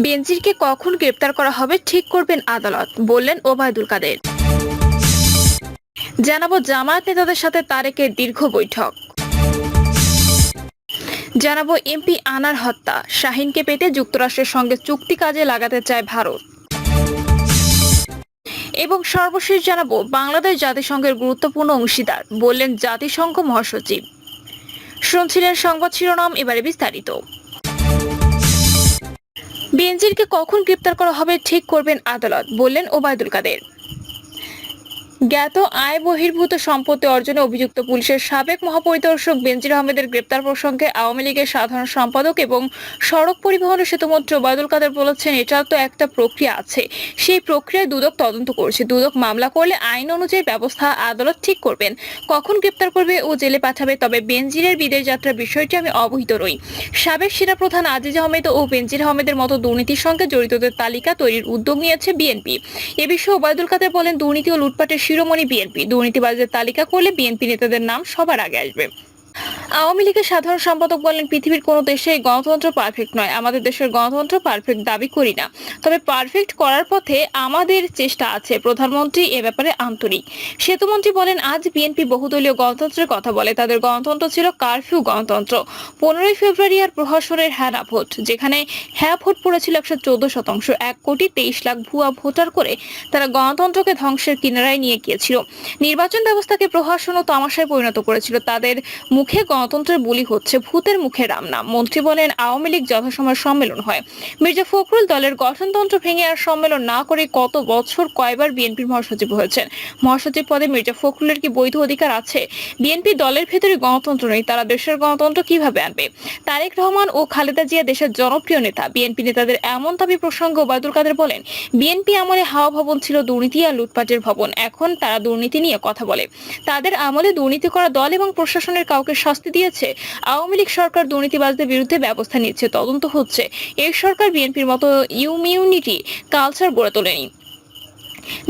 বেনজিরকে কখন গ্রেপ্তার করা হবে ঠিক করবেন আদালত, বললেন ওবায়দুল কাদের। জানাবো জামায়াত নেতাদের সাথে তারেকের দীর্ঘ বৈঠক। জানাবো এমপি আনার হত্যা, শাহিনকে পেতে যুক্তরাষ্ট্রের সঙ্গে চুক্তি কাজে লাগাতে চায় ভারত। এবং সর্বশেষ জানাবো বাংলাদেশ জাতিসংঘের গুরুত্বপূর্ণ অংশীদার, বললেন জাতিসংঘ মহাসচিব। শুনছিলেন সংবাদ শিরোনাম, এবারে বিস্তারিত। বেনজিরকে কখন গ্রেপ্তার করা হবে ঠিক করবেন আদালত, বললেন ওবায়দুল কাদের। জ্ঞাত আয় বহির্ভূত সম্পত্তি অর্জনে অভিযুক্ত পুলিশের সাবেক মহাপরিদর্শক বেনজির আহমেদের গ্রেপ্তার প্রসঙ্গে আওয়ামী লীগের সাধারণ সম্পাদক এবং সড়ক পরিবহন ও সেতুমন্ত্রী ওবায়দুল কাদের বলেছেন, এটা তো একটা প্রক্রিয়া আছে, সেই প্রক্রিয়ায় দুদক তদন্ত করছে। দুদক মামলা করলে আইন অনুযায়ী ব্যবস্থা আদালত ঠিক করবেন, কখন গ্রেপ্তার করবে ও জেলে পাঠাবে। তবে বেনজিরের বিদেশ যাত্রার বিষয়টি আমি অবহিত নই। সাবেক সেনাপ্রধান আজিজ আহমেদ ও বেনজির আহমেদের মতো দুর্নীতির সঙ্গে জড়িতদের তালিকা তৈরির উদ্যোগ নিয়েছে বিএনপি। এ বিষয়ে ওবায়দুল কাদের বলেন, দুর্নীতি ও লুটপাটের শিরোমণি বিএনপি, দুর্নীতিবাজদের তালিকা করলে বিএনপি নেতাদের নাম সবার আগে আসবে। আওয়ামী লীগের সাধারণ সম্পাদক বলেন, পৃথিবীর কোনো দেশে গণতন্ত্র পারফেক্ট নয়, আমাদের দেশের গণতন্ত্র পারফেক্ট দাবি করি না, তবে পারফেক্ট করার পথে আমাদের চেষ্টা আছে। প্রধানমন্ত্রী এ ব্যাপারে আন্তরিক। সেতুমন্ত্রী বলেন, আজ বিএনপি বহুদলীয় গণতন্ত্রের কথা বলে, তাদের গণতন্ত্র ছিল কারফিউ গণতন্ত্র। 15ই ফেব্রুয়ারি আর প্রহসনের হ্যাঁ না ভোট, যেখানে হ্যাঁ ভোট পড়েছিল 114%, 1,23,00,000 ভুয়া ভোটার করে তারা গণতন্ত্রকে ধ্বংসের কিনারায় নিয়ে গিয়েছিল। নির্বাচন ব্যবস্থাকে প্রহসন ও তামাশায় পরিণত করেছিল। তাদের মুখে গণতন্ত্রের বুলি হচ্ছে, ভূতের মুখে রাম নাম। মন্ত্রী বলেন, আওয়ামী লীগ যথাসময় সম্মেলন হয়, মির্জা ফখরুল দলের গঠনতন্ত্র ভেঙে আর সম্মেলন না করে কত বছর কয়বার বিএনপির মহাসচিব হয়েছেন। মহাসচিব পদে মির্জা ফখরুলের কি বৈধ অধিকার আছে? বিএনপি দলের ভেতরে গণতন্ত্র নেই, তারা দেশের গণতন্ত্র কিভাবে আনবে? তারেক রহমান ও খালেদা জিয়া দেশের জনপ্রিয় নেতা। বিএনপি নেতাদের এমন দাবি প্রসঙ্গে ওবায়দুল কাদের বলেন, বিএনপি আমলে হাওয়া ভবন ছিল দুর্নীতি আর লুটপাটের ভবন, এখন তারা দুর্নীতি নিয়ে কথা বলে। তাদের আমলে দুর্নীতি করা দল এবং প্রশাসনের কাউকে শাস্তি দিয়েছে? আওয়ামী লীগ সরকার দুর্নীতিবাজদের বিরুদ্ধে ব্যবস্থা নিচ্ছে, তদন্ত হচ্ছে। এই সরকার বিএনপির মতো ইমিউনিটি কালচার গড়ে তোলেনি।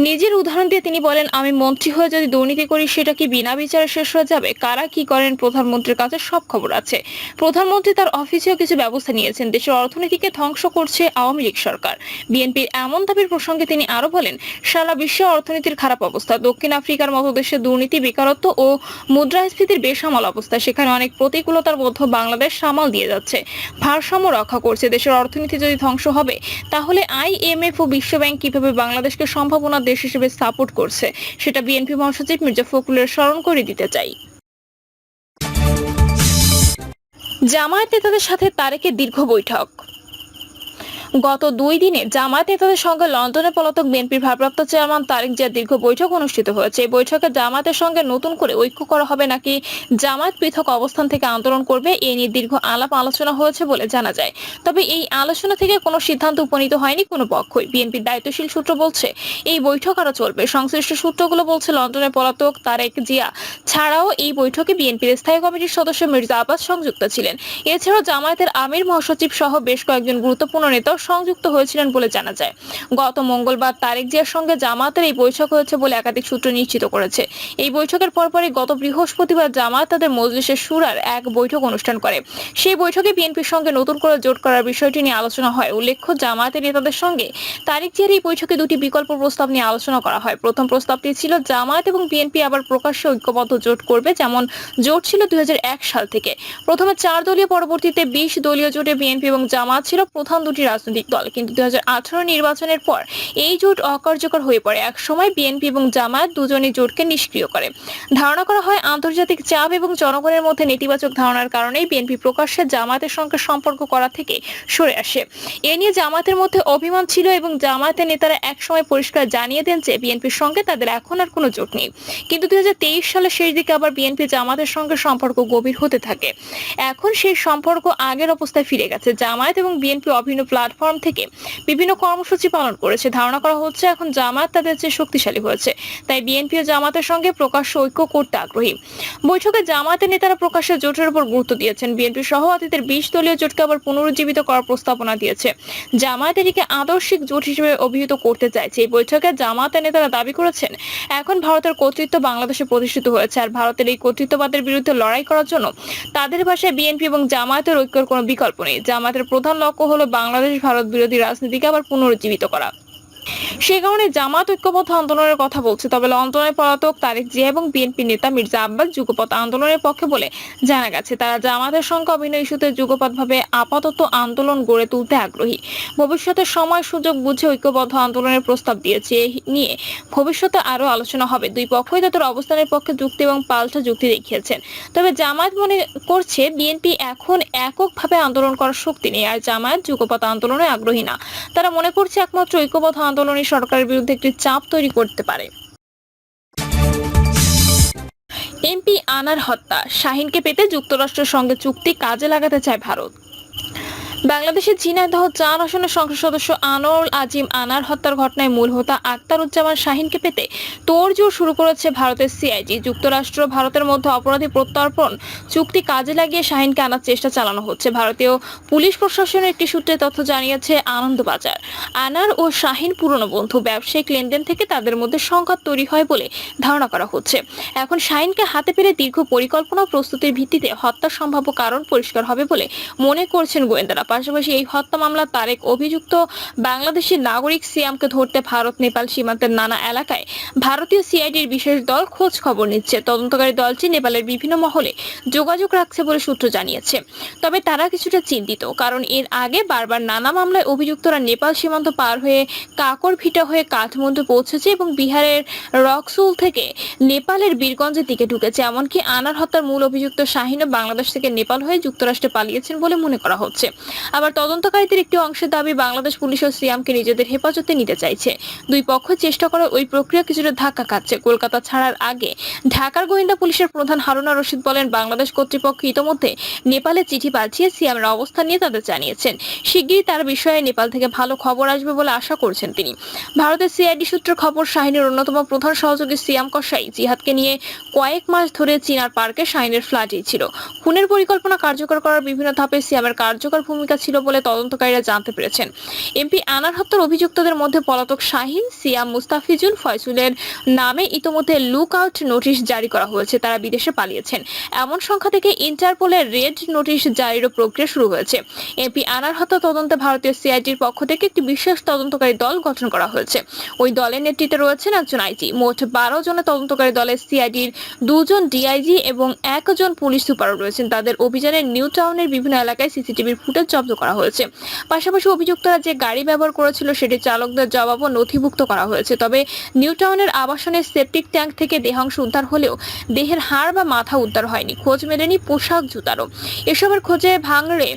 নিজের উদাহরণ দিয়ে তিনি বলেন, আমি মন্ত্রী হয়ে যদি দুর্নীতি করি সেটা কি বিনা বিচারে শেষ হয়ে যাবে? কারা কি করেন প্রধানমন্ত্রীর কাছে সব খবর আছে। প্রধানমন্ত্রী তার অফিসেও কিছু ব্যবস্থা নিয়েছেন। দেশের অর্থনীতিকে ধ্বংস করছে আওয়ামী লীগ সরকার। বিএনপির এমন দাবির প্রসঙ্গে তিনি আরো বলেন, সারা বিশ্বে অর্থনীতির খারাপ অবস্থা, দক্ষিণ আফ্রিকার মতো দেশে দুর্নীতি, বেকারত্ব ও মুদ্রাস্ফীতির বেসামাল অবস্থা, সেখানে অনেক প্রতিকূলতার মধ্যে বাংলাদেশ সামাল দিয়ে যাচ্ছে, ভারসাম্য রক্ষা করছে। দেশের অর্থনীতি যদি ধ্বংস হবে, তাহলে IMF ও বিশ্বব্যাংক কিভাবে বাংলাদেশকে সম্ভাবনা দেশ হিসেবে সাপোর্ট করছে, সেটা বিএনপি মহাসচিব মির্জা ফখরুলের স্মরণ করে দিতে চাই। জামায়াত নেতাদের সাথে তারেকের দীর্ঘ বৈঠক। গত 2 দিনে জামায়াত নেতাদের সঙ্গে লন্ডনে পলাতক বিএনপির ভারপ্রাপ্ত চেয়ারম্যান তারেক জিয়ার দীর্ঘ বৈঠক অনুষ্ঠিত হয়েছে। এই বৈঠকে জামায়াতের সঙ্গে নতুন করে ঐক্য করা হবে নাকি জামায়াত পৃথক অবস্থান থেকে আন্দোলন করবে, এ নিয়ে দীর্ঘ আলাপ আলোচনা হয়েছে বলে জানা যায়। তবে এই আলোচনা থেকে কোনো সিদ্ধান্ত উপনীত হয়নি কোনো পক্ষই। বিএনপির দায়িত্বশীল সূত্র বলছে, এই বৈঠক আরো চলবে। সংশ্লিষ্ট সূত্রগুলো বলছে, লন্ডনে পলাতক তারেক জিয়া ছাড়াও এই বৈঠকে বিএনপির স্থায়ী কমিটির সদস্য মির্জা আব্বাস সংযুক্ত ছিলেন। এছাড়াও জামায়াতের আমির মহাসচিব সহ বেশ কয়েকজন গুরুত্বপূর্ণ নেতা সংযুক্ত হয়েছিলেন বলে জানা যায়। গত মঙ্গলবার তারেক জিয়ার সঙ্গে জামায়াতের এই বৈঠক হয়েছে বলে একাধিক সূত্র নিশ্চিত করেছে। এই বৈঠকের পরপরই গত বৃহস্পতিবার জামায়াত তাদের মজলিসে শুরার এক বৈঠক অনুষ্ঠান করে। সেই বৈঠকে বিএনপির সঙ্গে নতুন করে জোট করার বিষয়টি নিয়ে আলোচনা হয়। উল্লেখ্য, জামায়াতের নেতাদের সঙ্গে তারেক জিয়ার এই বৈঠকে 2টি বিকল্প প্রস্তাব নিয়ে আলোচনা করা হয়। প্রথম প্রস্তাবটি ছিল জামায়াত এবং বিএনপি আবার প্রকাশ্যে ঐক্যবদ্ধ জোট করবে, যেমন জোট ছিল 2001 সাল থেকে। প্রথমে 4 দলীয়, পরবর্তীতে 20 দলীয় জোটে বিএনপি এবং জামায়াত ছিল প্রধান দুটি রাজনৈতিক দল। কিন্তু 2018 নির্বাচনের পর এই জোট অকার্যকর হয়ে পড়ে। এক সময় বিএনপি এবং জামায়াত দুজনই জোটকে নিষ্ক্রিয় করে। ধারণা করা হয়, আন্তর্জাতিক চাপ এবং জনগণের মধ্যে নেতিবাচক ধারণার কারণেই বিএনপি প্রকাশ্যে জামায়াতের সঙ্গে সম্পর্ক করা থেকে সরে আসে। এ নিয়ে জামায়াতের মধ্যে অভিমান ছিল এবং জামায়াতের নেতারা একসময় পরিষ্কার জানিয়ে দেন যে বিএনপির সঙ্গে তাদের এখন আর কোনো জোট নেই। কিন্তু 2023 সালের শেষ দিকে আবার বিএনপি জামায়াতের সঙ্গে সম্পর্ক গভীর হতে থাকে। এখন সেই সম্পর্ক আগের অবস্থায় ফিরে গেছে। জামায়াত এবং বিএনপি অভিন্ন প্ল্যাটফর্ম থেকে বিভিন্ন কর্মসূচি পালন করেছে। ধারণা করা হচ্ছে, এখন জামায়াত তাদের চেয়ে শক্তিশালী হয়েছে, তাই বিএনপি ও জামায়াতের সঙ্গে প্রকাশ্য ঐক্য করতে আগ্রহী। বৈঠকে জামায়াতের নেতারা প্রকাশ্যে জোটের উপর গুরুত্ব দিয়েছেন। বিএনপি সহ অতীতের 20 দলীয় জোটকে আবার পুনরুজ্জীবিত করার প্রস্তাবনা দিয়েছে। জামায়াত এটিকে আদর্শিক জোট হিসেবে অভিহিত করতে চাইছে। এই বৈঠকে জামায়াতের নেতারা দাবি করেছেন, এখন ভারতের কর্তৃত্ব বাংলাদেশে প্রতিষ্ঠিত হয়েছে, আর ভারতের এই কর্তৃত্ববাদের বিরুদ্ধে লড়াই করার জন্য তাদের ভাষায় বিএনপি এবং জামায়াতের ঐক্যের কোনো বিকল্প নেই। জামায়াতের প্রধান লক্ষ্য হলো বাংলাদেশ ভারত বিরোধী রাজনীতিকে আবার পুনরুজ্জীবিত করা। সে কারণে জামাত ঐক্যবদ্ধ আন্দোলনের কথা বলছে। তবে লন্ডনে পলাতক তারেক জিয়া এবং বিএনপি নেতা মির্জা আব্বাস যুগপৎ আন্দোলনের পক্ষে বলে জানা গেছে। তারা জামাতের সঙ্গে অভিন্ন ইস্যুতে যুগপৎভাবে আপাতত আন্দোলন গড়ে তুলতে আগ্রহী। ভবিষ্যতে সময় সুযোগ বুঝে ঐক্যবদ্ধ আন্দোলনের প্রস্তাব দিয়েছে। এ নিয়ে ভবিষ্যতে আরো আলোচনা হবে। দুই পক্ষই তাদের অবস্থানের পক্ষে যুক্তি এবং পাল্টা যুক্তি দেখিয়েছেন। তবে জামায়াত মনে করছে বিএনপি এখন এককভাবে আন্দোলন করার শক্তি নেই, আর জামায়াত যুগপৎ আন্দোলনে আগ্রহী না। তারা মনে করছে একমাত্র ঐক্যবদ্ধ আন্দোলনই সরকারের বিরুদ্ধে একটি চাপ তৈরি করতে পারে। এমপি আনার হত্যা, শাহীনকে পেতে যুক্তরাষ্ট্রের সঙ্গে চুক্তি কাজে লাগাতে চায় ভারত। বাংলাদেশের ঝিনাইদহ ৪ আসনের সংসদ সদস্য আনোয়ারুল আজিম আনার হত্যার ঘটনায় মূল হোতা আখতারুজ্জামান শাহীনকে পেতে তোড়জোড় শুরু করেছে ভারতের সিআইডি। যুক্তরাষ্ট্র ভারতের মধ্যে অপরাধী প্রত্যর্পণ চুক্তি কাজে লাগিয়ে শাহীনকে আনার চেষ্টা চালানো হচ্ছে। ভারতীয় পুলিশ প্রশাসনের একটি সূত্রে তথ্য জানিয়েছে আনন্দবাজার। আনার ও শাহীন পুরনো বন্ধু। ব্যবসায়িক লেনদেন থেকে তাদের মধ্যে সংঘাত তৈরি হয় বলে ধারণা করা হচ্ছে। এখন শাহীনকে হাতে পেলে দীর্ঘ পরিকল্পনা ও প্রস্তুতির ভিত্তিতে হত্যার সম্ভাব্য কারণ পরিষ্কার হবে বলে মনে করছেন গোয়েন্দারা। পাশাপাশি এই হত্যা মামলা তারেক অভিযুক্ত বাংলাদেশি নাগরিক সিয়ামকে ধরতে ভারত নেপাল সীমান্তের নানা এলাকায় ভারতীয় সিআইডির বিশেষ দল খোঁজ খবর নিচ্ছে। তদন্তকারী দলটি নেপালের বিভিন্ন মহলে যোগাযোগ রাখছে বলে সূত্র জানিয়েছে। তবে তারা কিছুটা চিন্তিত, কারণ এর আগে বারবার নানা মামলায় অভিযুক্তরা নেপাল সীমান্ত পার হয়ে কাকরভিটা হয়ে কাঠমান্ডু পৌঁছেছে এবং বিহারের রক্সুল থেকে নেপালের বীরগঞ্জের দিকে ঢুকেছে। এমনকি আনার হত্যার মূল অভিযুক্ত শাহীনও বাংলাদেশ থেকে নেপাল হয়ে যুক্তরাষ্ট্রে পালিয়েছেন বলে মনে করা হচ্ছে। আবার তদন্তকারীদের একটি অংশের দাবি, বাংলাদেশ পুলিশ ও সিয়ামকে নিজেদের হেফাজতে নিতে চাইছে। দুই পক্ষ চেষ্টা করে ওই প্রক্রিয়া কিছুটা ধাক্কা খাচ্ছে। কলকাতা ছাড়ার আগে ঢাকার গোয়েন্দা পুলিশের প্রধান হারুনা রশিদ বলেন, বাংলাদেশ কর্তৃপক্ষ ইতোমধ্যে নেপালে চিঠি পাঠিয়ে সিয়ামের অবস্থান নিয়ে তাদের জানিয়েছেন। শিগগিরই তার বিষয়ে নেপাল থেকে ভালো খবর আসবে বলে আশা করছেন তিনি। ভারতের সিআইডি সূত্রের খবর, শাহীনের অন্যতম প্রধান সহযোগী সিয়াম কসাই জিহাদকে নিয়ে কয়েক মাস ধরে চিনার পার্কে শাহীনের ফ্ল্যাটেই ছিল। খুনের পরিকল্পনা কার্যকর করার বিভিন্ন ধাপে সিয়ামের কার্যকর ভূমিকা ছিল বলে তদন্তকারীরা জানতে পেরেছেন। এমপি আনার হত্যার অভিযুক্তদের মধ্যে পলাতক শাহীন, সিয়াম, মুস্তাফিজুল, ফয়সুলের নামে ইতোমধ্যে লুক আউট নোটিশ জারি করা হয়েছে। তারা বিদেশে পালিয়েছেন। এমন সংখ্যা থেকে ইন্টারপোলের রেড নোটিশ জারির প্রক্রিয়া শুরু হয়েছে। এমপি আনার হত্যা তদন্তে ভারতীয় সিআইডির পক্ষ থেকে একটি বিশেষ তদন্তকারী দল গঠন করা হয়েছে। ওই দলের নেতৃত্বে রয়েছেন একজন আইজি। মোট 12 জনের তদন্তকারী দলে সিআইডির 2 জন ডিআইজি এবং 1 জন পুলিশ সুপার রয়েছেন। তাদের অভিযানে নিউ টাউনের বিভিন্ন এলাকায় সিসিটিভির ফুটেজ জব্দ করা হয়েছে। পাশাপাশি অভিযুক্তরা যে গাড়ি ব্যবহার করেছিল সেটি চালকদের জবাবও নথিভুক্ত করা হয়েছে। তবে নিউ টাউনের আবাসনের সেপটিক ট্যাঙ্ক থেকে দেহাংশ উদ্ধার হলেও দেহের হাড় বা মাথা উদ্ধার হয়নি। খোঁজ মেলেনি পোশাক, জুতারও। এসবের খোঁজে ভাঙড়ে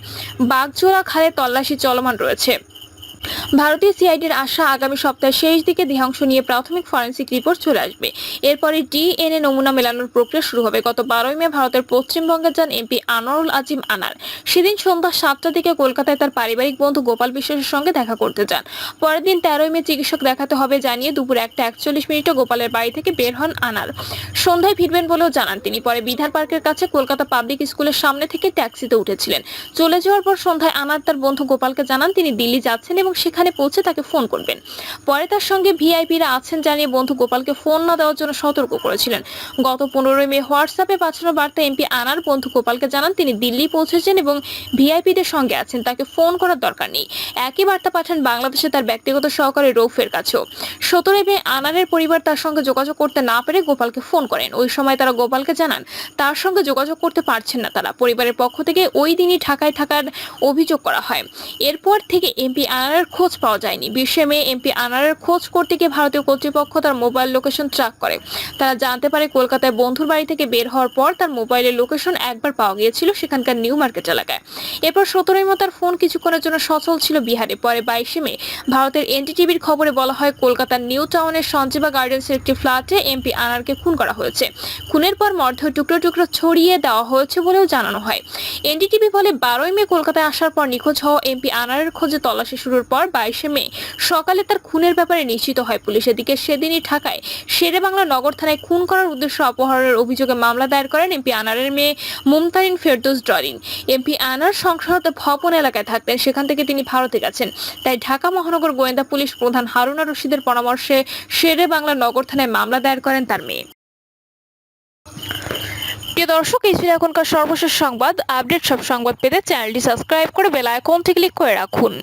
বাগজোড়া খালে তল্লাশি চলমান রয়েছে। ভারতীয় সিআইডির আশা, আগামী সপ্তাহের শেষ দিকে দেহাংশ নিয়ে প্রাথমিক ফরেনসিক রিপোর্ট চলে আসবে। এরপরে ডিএনএ নমুনা মেলানোর প্রক্রিয়া শুরু হবে। গত 12 মে ভারতের পশ্চিমবঙ্গে যান এমপি আনোয়ারুল আজিম আনার। সেদিন সন্ধ্যা 7টার দিকে কলকাতায় তার পারিবারিক বন্ধু গোপাল বিশ্বাসের সঙ্গে দেখা করতে যান। পরের দিন 13 মে চিকিৎসক দেখাতে হবে জানিয়ে দুপুর 1:41 গোপালের বাড়ি থেকে বের হন আনার। সন্ধ্যায় ফিরবেন বলেও জানান তিনি। পরে বিধার পার্কের কাছে কলকাতা পাবলিক স্কুলের সামনে থেকে ট্যাক্সিতে উঠেছিলেন। চলে যাওয়ার পর সন্ধ্যায় আনার তার বন্ধু গোপালকে জানান তিনি দিল্লি যাচ্ছেন এবং সেখানে পৌঁছে তাকে ফোন করবেন। পরে তার সঙ্গে ভিআইপিরা আছেন জানিয়ে বন্ধু গোপালকে ফোন না দেওয়ার জন্য সতর্ক করেছিলেন। গত 15 মে হোয়াটসঅ্যাপে পাঠানো বার্তা এমপি আনার বন্ধু গোপালকে জানান তিনি দিল্লি পৌঁছেছেন এবং ভিআইপিদের সঙ্গে আছেন, তাকে ফোন করার দরকার নেই। একই বার্তা পাঠান বাংলাদেশে তার ব্যক্তিগত সহকারী রৌফের কাছেও। 17 মে আনারের পরিবার তার সঙ্গে যোগাযোগ করতে না পেরে গোপালকে ফোন করেন। ওই সময় তারা গোপালকে জানান তার সঙ্গে যোগাযোগ করতে পারছেন না তারা। পরিবারের পক্ষ থেকে ওই দিনই ঢাকায় থাকার অভিযোগ করা হয়। এরপর থেকে এমপি আনারের খোঁজ পাওয়া যায়নি। 20 মে এমপি আনারের খোঁজ করতে গিয়ে ভারতীয় কর্তৃপক্ষ তার মোবাইল লোকেশন ট্র্যাক করে। তারা জানতে পারে কলকাতায় বন্ধুর বাড়ি থেকে বের হওয়ার পর তার মোবাইলের লোকেশন একবার পাওয়া গিয়েছিল সেখানকার নিউ মার্কেট এলাকায়। এরপর 17 মে তার ফোন কিছুক্ষণের জন্য সচল ছিল বিহারে। পরে 22 মে ভারতের এনডিটিভির খবরে বলা হয় কলকাতার নিউ টাউনের সঞ্জীবা গার্ডেন্সের একটি ফ্ল্যাটে এমপি আনারকে খুন করা হয়েছে। খুনের পর মর্ধ টুকরো টুকরো ছড়িয়ে দেওয়া হয়েছে বলেও জানানো হয়। এনডিটিভি বলে 12 মে কলকাতায় আসার পর নিখোঁজ হওয়া এমপি আনারের খোঁজে তল্লাশি শুরুর পর 22 মে সকালে তার খুনের ব্যাপারে নিশ্চিত হয় পুলিশ। এদিকে সেদিনই ঢাকায় শেরেবাংলা নগর থানায় খুন করার উদ্দেশ্যে অপহরণের অভিযোগে মামলা দায়ের করেন এমপি আনারের মেয়ে মুমতারিন ফেরদৌস ডরিন। এমপি আনার সংসদ ভবন এলাকায় থাকতেন, সেখান থেকে তিনি ভারতে গেছেন। তাই ঢাকা মহানগর গোয়েন্দা পুলিশ প্রধান হারুনা রশিদের পরামর্শে শেরেবাংলা নগর থানায় মামলা দায়ের করেন তার মেয়ে। প্রিয় দর্শক, এই ছিল এখনকার সর্বশেষ সংবাদ। আপডেট সব সংবাদ পেতে চ্যানেলটি সাবস্ক্রাইব করে বেল আইকনটি ক্লিক করে রাখুন।